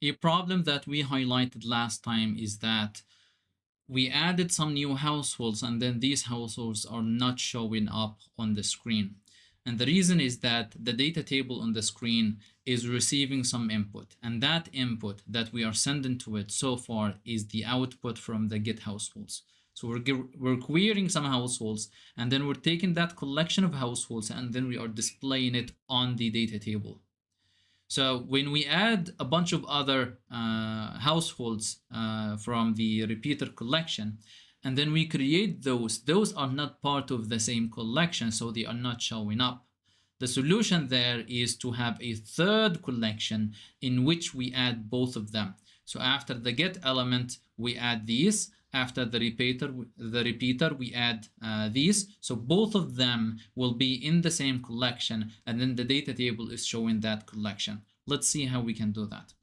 A problem that we highlighted last time is that we added some new households and then these households are not showing up on the screen. And the reason is that the data table on the screen is receiving some input, and that input that we are sending to it so far is the output from the get households. So we're querying some households, and then we're taking that collection of households and then we are displaying it on the data table. So when we add a bunch of other households from the repeater collection, and then we create those are not part of the same collection, so they are not showing up. The solution there is to have a third collection in which we add both of them. So after the get element, we add these. After the repeater, we add these. So both of them will be in the same collection, and then the data table is showing that collection. Let's see how we can do that.